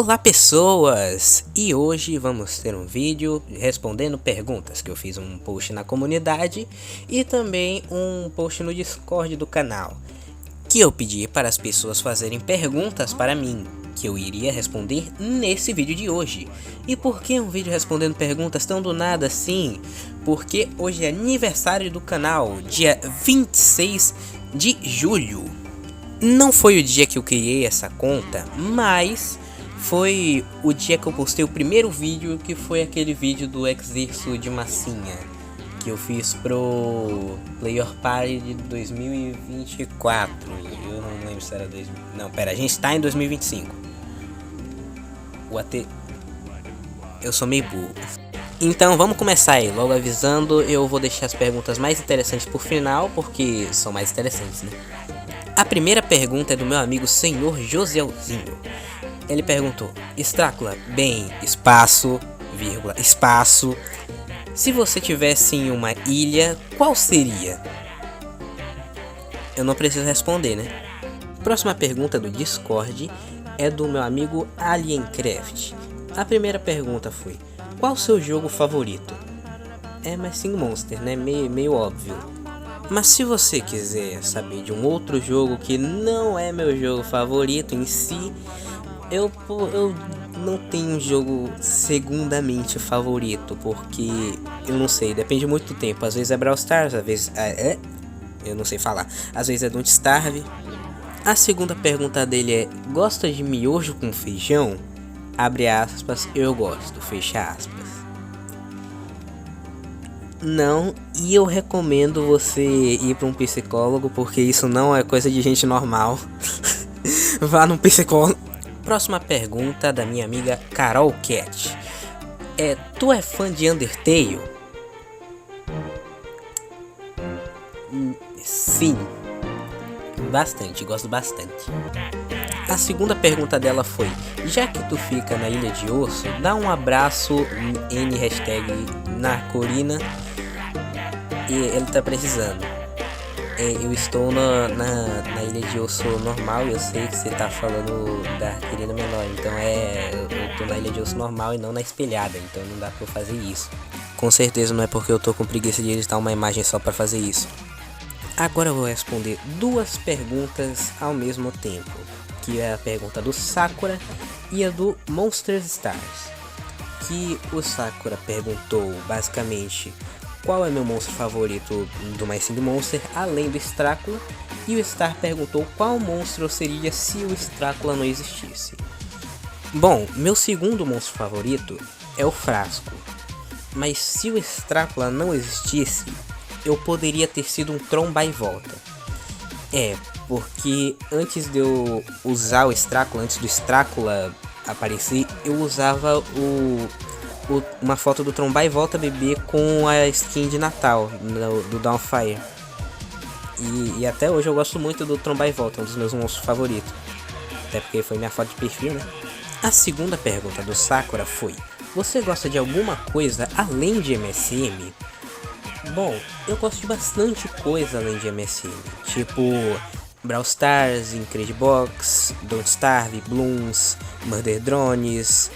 Olá pessoas! E hoje vamos ter um vídeo respondendo perguntas que eu fiz um post na comunidade e também um post no Discord do canal, que eu pedi para as pessoas fazerem perguntas para mim, que eu iria responder nesse vídeo de hoje. E por que um vídeo respondendo perguntas tão do nada assim? Porque hoje é aniversário do canal, dia 26 de julho. Não foi o dia que eu criei essa conta, mas foi o dia que eu postei o primeiro vídeo, que foi aquele vídeo do exercício de massinha que eu fiz pro Player Party de 2024. Eu não lembro se era 2000. Não, pera, a gente tá em 2025. Eu sou meio burro. Então vamos começar aí, logo avisando, eu vou deixar as perguntas mais interessantes por final, porque são mais interessantes, né? A primeira pergunta é do meu amigo Senhor Joselzinho. Ele perguntou: Estrácula, bem, espaço, vírgula, espaço. Se você tivesse em uma ilha, qual seria? Eu não preciso responder, né? Próxima pergunta do Discord é do meu amigo Aliencraft. A primeira pergunta foi: qual o seu jogo favorito? É mais Sing Monster, né? Meio óbvio. Mas se você quiser saber de um outro jogo que não é meu jogo favorito em si, eu não tenho um jogo segundamente favorito, porque eu não sei, depende muito do tempo. Às vezes é Brawl Stars, às vezes eu não sei falar, às vezes é Don't Starve. A segunda pergunta dele é: gosta de miojo com feijão? Abre aspas, eu gosto, fecha aspas. Não, e eu recomendo você ir para um psicólogo, porque isso não é coisa de gente normal. Vá num psicólogo. Próxima pergunta da minha amiga Carol Cat. Tu é fã de Undertale? Sim, bastante, gosto bastante. A segunda pergunta dela foi: já que tu fica na Ilha de Osso, dá um abraço N hashtag Narcorina. E ele tá precisando. Eu estou na Ilha de Osso normal e eu sei que você tá falando da Arquerina menor. Então eu tô na Ilha de Osso normal e não na espelhada. Então não dá pra eu fazer isso. Com certeza não é porque eu tô com preguiça de editar uma imagem só pra fazer isso. Agora eu vou responder duas perguntas ao mesmo tempo, que é a pergunta do Sakura e a do Monster Stars. Que o Sakura perguntou basicamente qual é meu monstro favorito do My Sing Monster, além do Estrácula, e o Star perguntou qual monstro seria se o Estrácula não existisse. Bom, meu segundo monstro favorito é o Frasco, mas se o Estrácula não existisse, eu poderia ter sido um Tron Volta. Porque antes de eu usar o Estrácula, antes do Estrácula aparecer, eu usava uma foto do Tron Volta bebê com a skin de Natal do Downfire. E até hoje eu gosto muito do Tron Volta, um dos meus monstros favoritos. Até porque foi minha foto de perfil, né? A segunda pergunta do Sakura foi: você gosta de alguma coisa além de MSM? Bom, eu gosto de bastante coisa além de MSM. Tipo Brawl Stars, Incredibox, Don't Starve, Blooms, Murder Drones,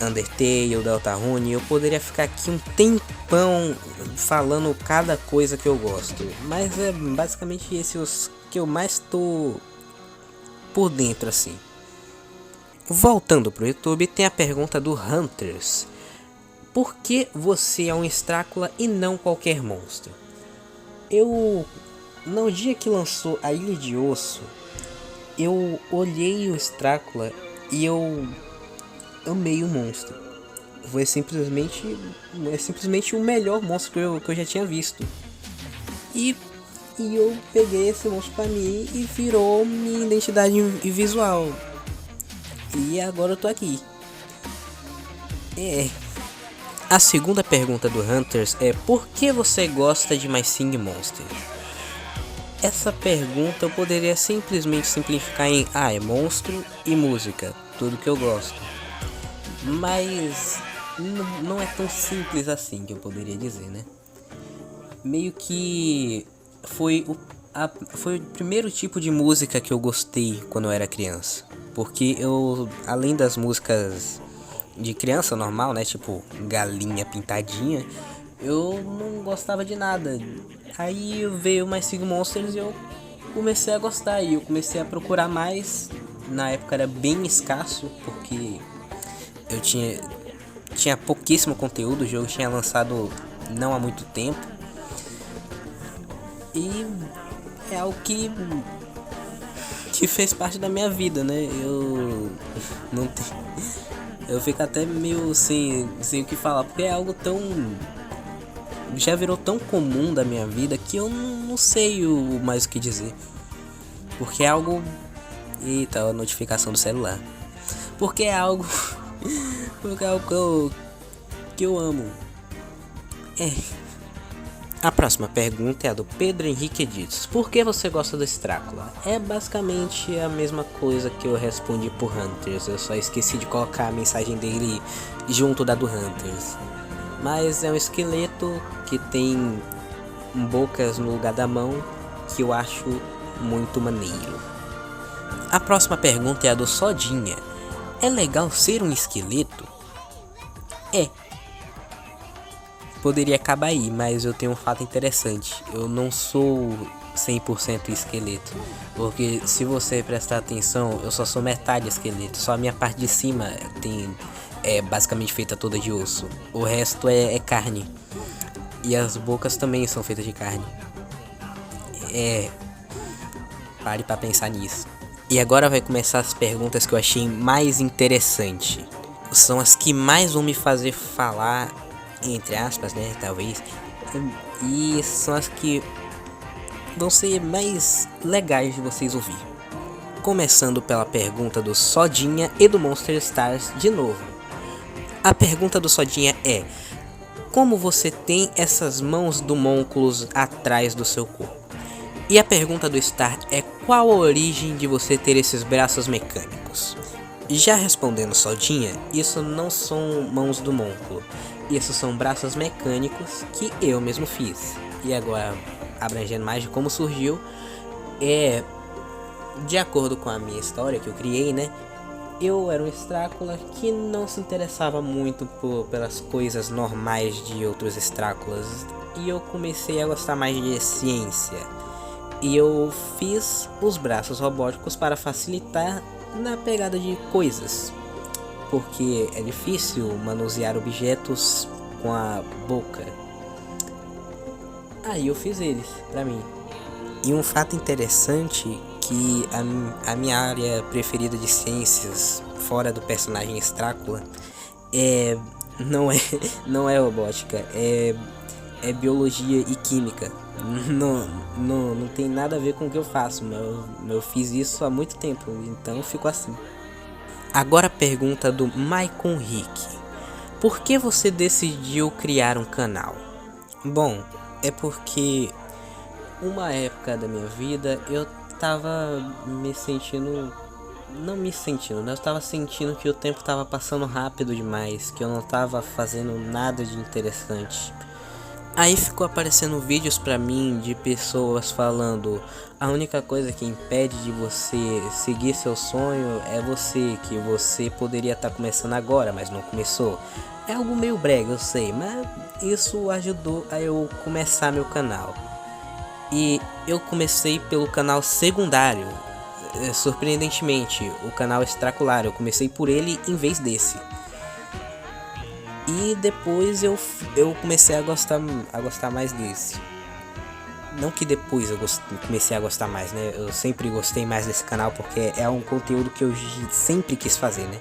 Undertale, Deltarune. Eu poderia ficar aqui um tempão falando cada coisa que eu gosto, mas é basicamente esses os que eu mais tô por dentro assim. Voltando pro YouTube, tem a pergunta do Hunters: por que você é um Estrácula e não qualquer monstro? No dia que lançou a Ilha de Osso, eu olhei o Estrácula e eu amei o monstro. É simplesmente o melhor monstro que eu já tinha visto. E eu peguei esse monstro pra mim e virou minha identidade visual. E agora eu tô aqui. A segunda pergunta do Hunters é: por que você gosta de My Sing Monster? Essa pergunta eu poderia simplesmente simplificar em: é monstro e música, tudo que eu gosto. Mas não é tão simples assim que eu poderia dizer, né? Meio que foi o primeiro tipo de música que eu gostei quando eu era criança. Porque eu, além das músicas de criança normal, né, tipo Galinha Pintadinha, eu não gostava de nada. Aí veio My Sig Monsters e eu comecei a gostar, e eu comecei a procurar mais. Na época era bem escasso, porque eu tinha pouquíssimo conteúdo, o jogo tinha lançado não há muito tempo. E é algo que fez parte da minha vida, né? Eu não tenho, eu fico até meio sem o que falar, porque é algo tão, já virou tão comum da minha vida que eu não sei mais o que dizer. Porque é algo, eita, a notificação do celular. Porque é algo porque é algo que eu amo. A próxima pergunta é a do Pedro Henrique Edits. Por que você gosta do Drácula? É basicamente a mesma coisa que eu respondi por Hunters. Eu só esqueci de colocar a mensagem dele junto da do Hunters. Mas é um esqueleto que tem bocas no lugar da mão, que eu acho muito maneiro. A próxima pergunta é a do Sodinha. É legal ser um esqueleto? É. Poderia acabar aí, mas eu tenho um fato interessante. Eu não sou 100% esqueleto. Porque se você prestar atenção, eu só sou metade esqueleto. Só a minha parte de cima é basicamente feita toda de osso. O resto é carne. E as bocas também são feitas de carne. Pare pra pensar nisso. E agora vai começar as perguntas que eu achei mais interessante. São as que mais vão me fazer falar, entre aspas, né, talvez. E são as que vão ser mais legais de vocês ouvir. Começando pela pergunta do Sodinha e do Monster Stars de novo. A pergunta do Sodinha é: como você tem essas mãos do Monculus atrás do seu corpo? E a pergunta do Star é: qual a origem de você ter esses braços mecânicos? Já respondendo Sodinha, isso não são mãos do Monculo. Isso são braços mecânicos que eu mesmo fiz. E agora, abrangendo mais de como surgiu, de acordo com a minha história que eu criei, né? Eu era um Drácula que não se interessava muito pelas coisas normais de outros Dráculas. E eu comecei a gostar mais de ciência. E eu fiz os braços robóticos para facilitar na pegada de coisas. Porque é difícil manusear objetos com a boca. Aí eu fiz eles pra mim. E um fato interessante que a minha área preferida de ciências, fora do personagem Drácula, não é robótica, é biologia e química. Não tem nada a ver com o que eu faço, mas eu fiz isso há muito tempo, então ficou assim. Agora a pergunta do Maicon Rick. Por que você decidiu criar um canal? Bom, é porque uma época da minha vida eu tava me sentindo... Não me sentindo, né? Eu tava sentindo que o tempo tava passando rápido demais, que eu não tava fazendo nada de interessante. Aí ficou aparecendo vídeos pra mim de pessoas falando: a única coisa que impede de você seguir seu sonho é você, que você poderia estar começando agora, mas não começou. É algo meio brega, eu sei, mas isso ajudou a eu começar meu canal. E eu comecei pelo canal secundário, surpreendentemente, o canal Extracular, eu comecei por ele em vez desse. E depois eu comecei a gostar mais desse. Não que depois eu comecei a gostar mais, né? Eu sempre gostei mais desse canal porque é um conteúdo que eu sempre quis fazer, né?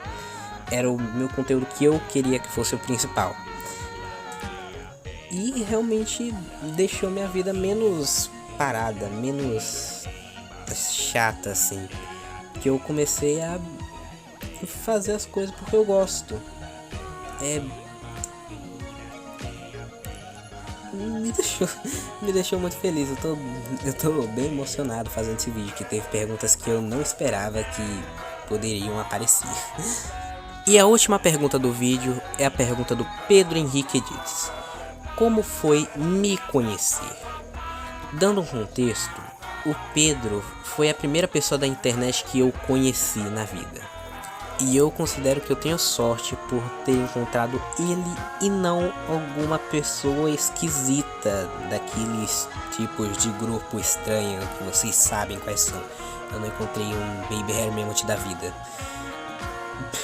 Era o meu conteúdo que eu queria que fosse o principal. E realmente deixou minha vida menos parada, menos chata, assim. Que eu comecei a fazer as coisas porque eu gosto. Me deixou muito feliz. Eu tô bem emocionado fazendo esse vídeo, que teve perguntas que eu não esperava que poderiam aparecer. E a última pergunta do vídeo é a pergunta do Pedro Henrique Edits. Como foi me conhecer? Dando um contexto, O Pedro foi a primeira pessoa da internet que eu conheci na vida. E eu considero que eu tenho sorte por ter encontrado ele e não alguma pessoa esquisita daqueles tipos de grupo estranho que vocês sabem quais são. Eu não encontrei um Baby Hair Mammoth da vida.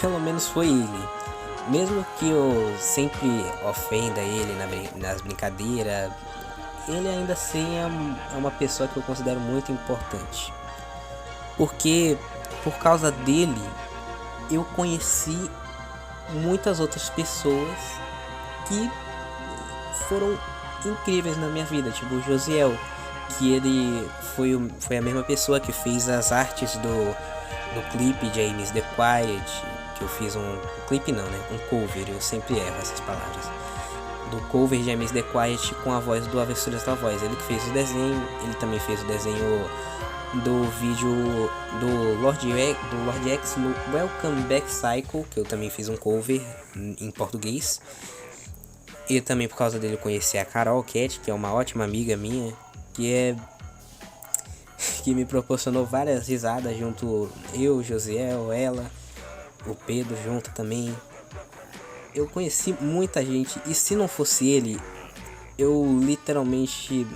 Pelo menos foi ele. Mesmo que eu sempre ofenda ele nas brincadeiras, ele ainda assim é uma pessoa que eu considero muito importante. Porque por causa dele eu conheci muitas outras pessoas que foram incríveis na minha vida, tipo o Josiel, que ele foi a mesma pessoa que fez as artes do clipe de I Miss The Quiet, que eu fiz um clipe não, né? Um cover, eu sempre erro essas palavras. Do cover de I Miss The Quiet com a voz do Avessuras da Voz. Ele que fez o desenho, ele também fez o desenho do vídeo do Lord X no Welcome Back Cycle, que eu também fiz um cover em português. E também por causa dele eu conheci a Carol Cat, que é uma ótima amiga minha, que me proporcionou várias risadas junto eu, Josiel, ela, o Pedro junto também. Eu conheci muita gente e se não fosse ele, eu literalmente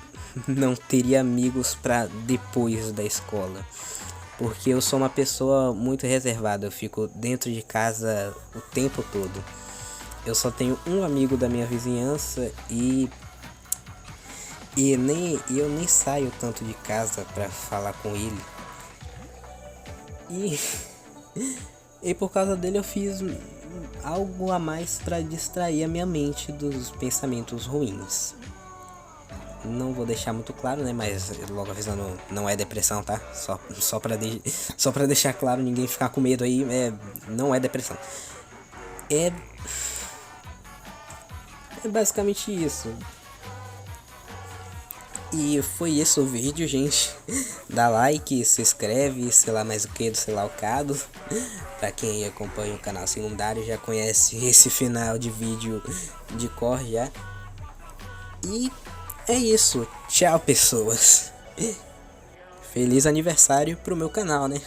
não teria amigos pra depois da escola. Porque eu sou uma pessoa muito reservada, eu fico dentro de casa o tempo todo. Eu só tenho um amigo da minha vizinhança e eu nem saio tanto de casa pra falar com ele. E por causa dele eu fiz algo a mais pra distrair a minha mente dos pensamentos ruins. Não vou deixar muito claro, né? Mas logo avisando, não é depressão, tá? Só pra deixar claro, ninguém ficar com medo aí, não é depressão. É basicamente isso. E foi esse o vídeo, gente. Dá like, se inscreve, sei lá mais o que, sei lá o cado. Pra quem acompanha o canal secundário já conhece esse final de vídeo de cor já. E é isso. Tchau, pessoas. Feliz aniversário pro meu canal, né?